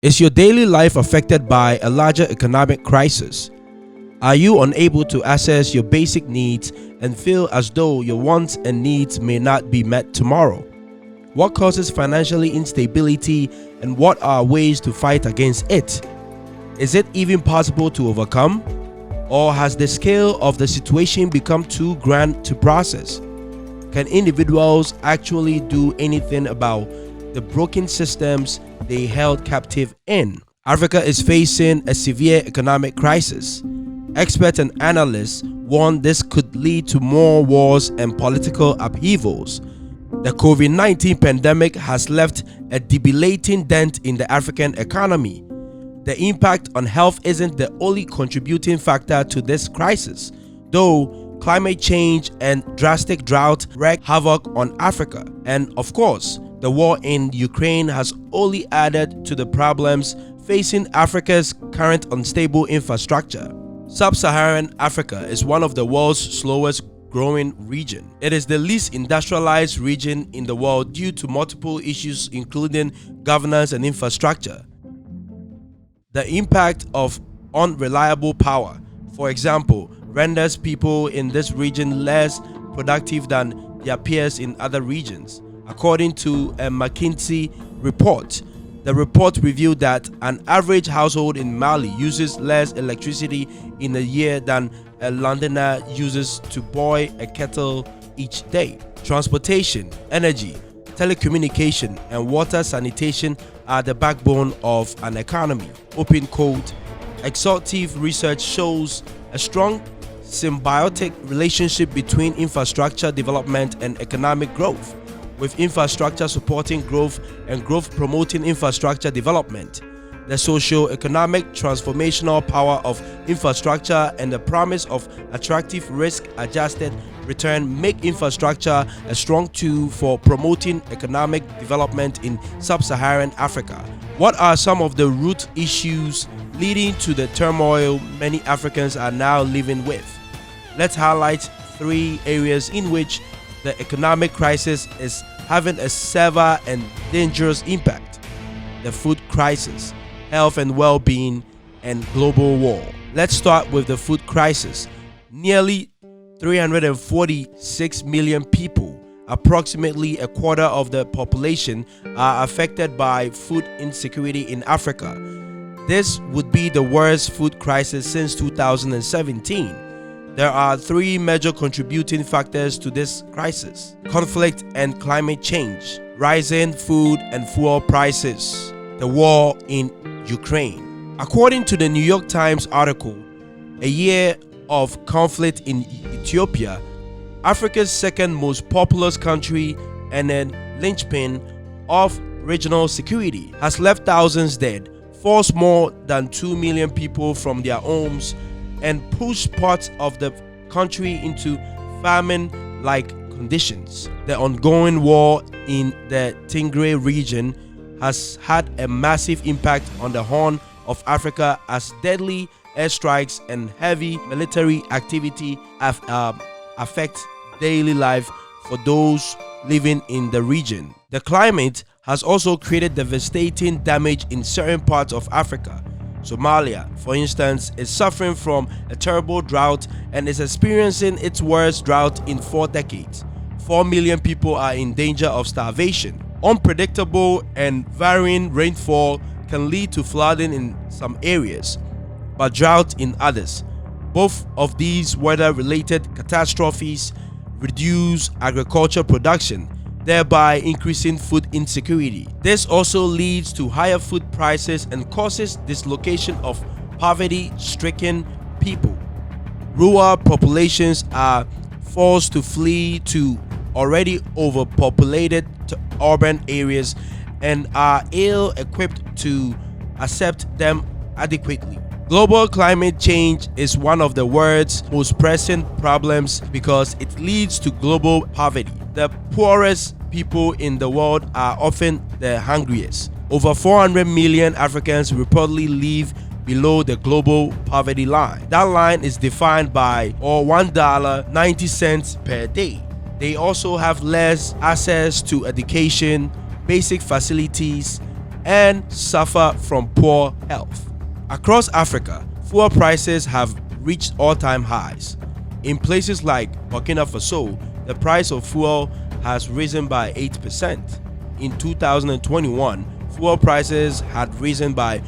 Is your daily life affected by a larger economic crisis? Are you unable to access your basic needs and feel as though your wants and needs may not be met tomorrow? What causes financial instability and what are ways to fight against it? Is it even possible to overcome? Or has the scale of the situation become too grand to process? Can individuals actually do anything about the broken systems they held captive in? Africa is facing a severe economic crisis. Experts and analysts warn this could lead to more wars and political upheavals. The COVID-19 pandemic has left a debilitating dent in the African economy. The impact on health isn't the only contributing factor to this crisis, though climate change and drastic drought wreak havoc on Africa. And of course, the war in Ukraine has only added to the problems facing Africa's current unstable infrastructure. Sub-Saharan Africa is one of the world's slowest growing region. It is the least industrialized region in the world due to multiple issues including governance and infrastructure. The impact of unreliable power, for example, renders people in this region less productive than their peers in other regions. According to a McKinsey report, the report revealed that an average household in Mali uses less electricity in a year than a Londoner uses to boil a kettle each day. Transportation, energy, telecommunication, and water sanitation are the backbone of an economy. Open quote, exhaustive research shows a strong symbiotic relationship between infrastructure development and economic growth, with infrastructure supporting growth and growth promoting infrastructure development. The socio-economic transformational power of infrastructure and the promise of attractive risk-adjusted return make infrastructure a strong tool for promoting economic development in sub-Saharan Africa. What are some of the root issues leading to the turmoil many Africans are now living with? Let's highlight 3 areas in which the economic crisis is having a severe and dangerous impact: the food crisis, health and well-being, and global war. Let's start with the food crisis. Nearly 346 million people, approximately a quarter of the population, are affected by food insecurity in Africa. This would be the worst food crisis since 2017. There are 3 major contributing factors to this crisis: conflict and climate change, rising food and fuel prices, the war in Ukraine. According to the New York Times article, A Year of Conflict in Ethiopia, Africa's second most populous country and a linchpin of regional security, has left thousands dead, forced more than 2 million people from their homes, and pushed parts of the country into famine-like conditions. The ongoing war in the Tigray region has had a massive impact on the Horn of Africa as deadly airstrikes and heavy military activity affect daily life for those living in the region. The climate has also created devastating damage in certain parts of Africa. Somalia, for instance, is suffering from a terrible drought and is experiencing its worst drought in 4 decades. 4 million people are in danger of starvation. Unpredictable and varying rainfall can lead to flooding in some areas, but drought in others. Both of these weather-related catastrophes reduce agriculture production, thereby increasing food insecurity. This also leads to higher food prices and causes dislocation of poverty-stricken people. Rural populations are forced to flee to already overpopulated urban areas and are ill-equipped to accept them adequately. Global climate change is one of the world's most pressing problems because it leads to global poverty. The poorest people in the world are often the hungriest. Over 400 million Africans reportedly live below the global poverty line. That line is defined by $1.90 per day. They also have less access to education, basic facilities, and suffer from poor health. Across Africa, fuel prices have reached all-time highs. In places like Burkina Faso, the price of fuel has risen by 8%. In 2021, fuel prices had risen by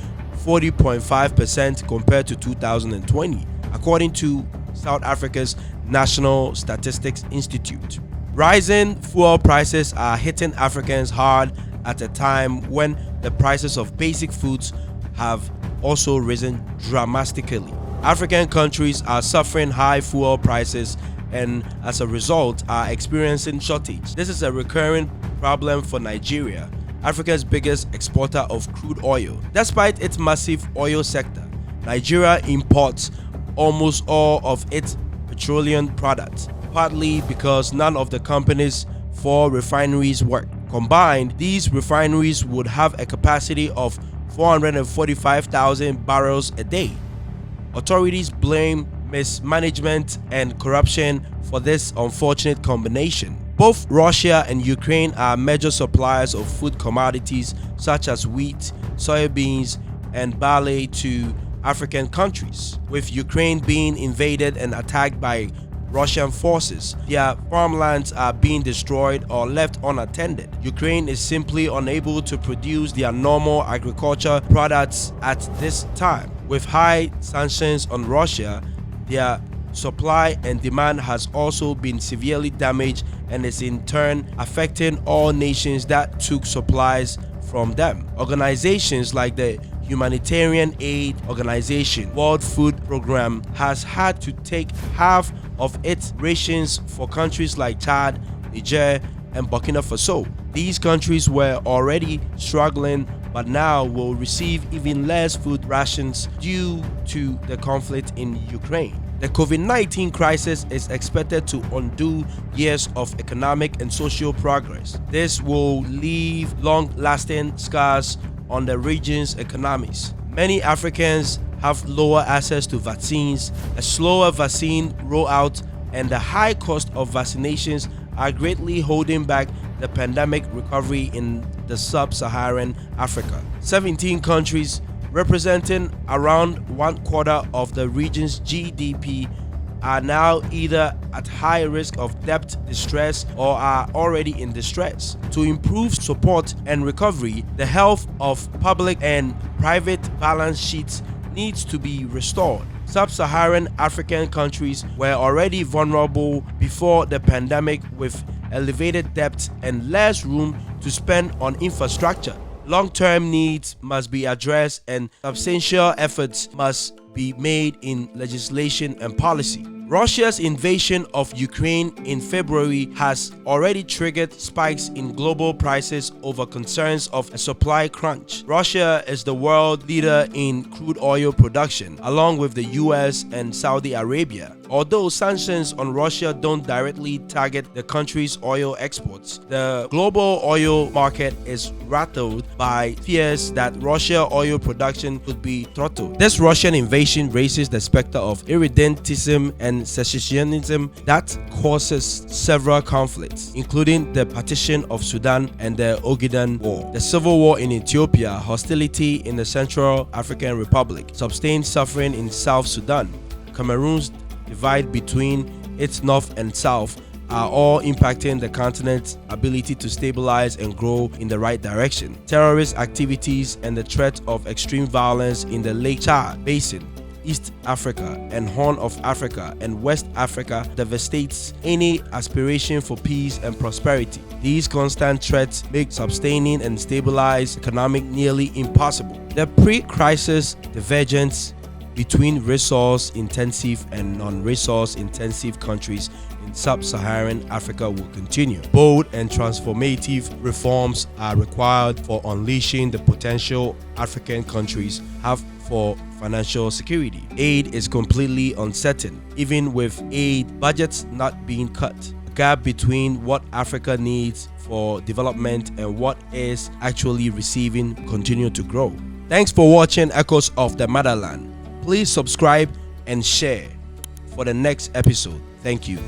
40.5% compared to 2020, according to South Africa's National Statistics Institute. Rising fuel prices are hitting Africans hard at a time when the prices of basic foods have also risen dramatically. African countries are suffering high fuel prices and as a result are experiencing shortage. This is a recurring problem for Nigeria, Africa's biggest exporter of crude oil. Despite its massive oil sector, Nigeria imports almost all of its petroleum products, partly because none of the company's 4 refineries work. Combined, these refineries would have a capacity of 445,000 barrels a day. Authorities blame mismanagement and corruption for this unfortunate combination. Both Russia and Ukraine are major suppliers of food commodities such as wheat, soybeans, and barley to African countries. With Ukraine being invaded and attacked by Russian forces, their farmlands are being destroyed or left unattended. Ukraine is simply unable to produce their normal agriculture products at this time. With high sanctions on Russia, their supply and demand has also been severely damaged and is in turn affecting all nations that took supplies from them. Organizations like the Humanitarian Aid Organization World Food Program has had to take half of its rations for countries like Chad, Niger, and Burkina Faso. These countries were already struggling but now will receive even less food rations due to the conflict in Ukraine. The COVID-19 crisis is expected to undo years of economic and social progress. This will leave long-lasting scars on the region's economies. Many Africans have lower access to vaccines, a slower vaccine rollout, and the high cost of vaccinations are greatly holding back the pandemic recovery in the sub-Saharan Africa. 17 countries representing around 1/4 of the region's GDP are now either at high risk of debt distress or are already in distress. To improve support and recovery, the health of public and private balance sheets needs to be restored. Sub-Saharan African countries were already vulnerable before the pandemic with elevated debt and less room to spend on infrastructure. Long-term needs must be addressed and substantial efforts must be made in legislation and policy. Russia's invasion of Ukraine in February has already triggered spikes in global prices over concerns of a supply crunch. Russia is the world leader in crude oil production, along with the US and Saudi Arabia. Although sanctions on Russia don't directly target the country's oil exports, the global oil market is rattled by fears that Russia oil production could be throttled. This Russian invasion raises the specter of irredentism and secessionism that causes several conflicts, including the partition of Sudan and the Ogaden War, the civil war in Ethiopia, hostility in the Central African Republic, sustained suffering in South Sudan, Cameroon's divide between its north and south are all impacting the continent's ability to stabilize and grow in the right direction. Terrorist activities and the threat of extreme violence in the Lake Chad Basin, East Africa and Horn of Africa and West Africa devastates any aspiration for peace and prosperity. These constant threats make sustaining and stabilize economic nearly impossible. The pre-crisis divergence between resource-intensive and non-resource-intensive countries in sub-Saharan Africa will continue. Bold and transformative reforms are required for unleashing the potential African countries have for financial security. Aid is completely uncertain, even with aid budgets not being cut. The gap between what Africa needs for development and what is actually receiving continue to grow. Thanks for watching Echoes of the Motherland. Please subscribe and share for the next episode. Thank you.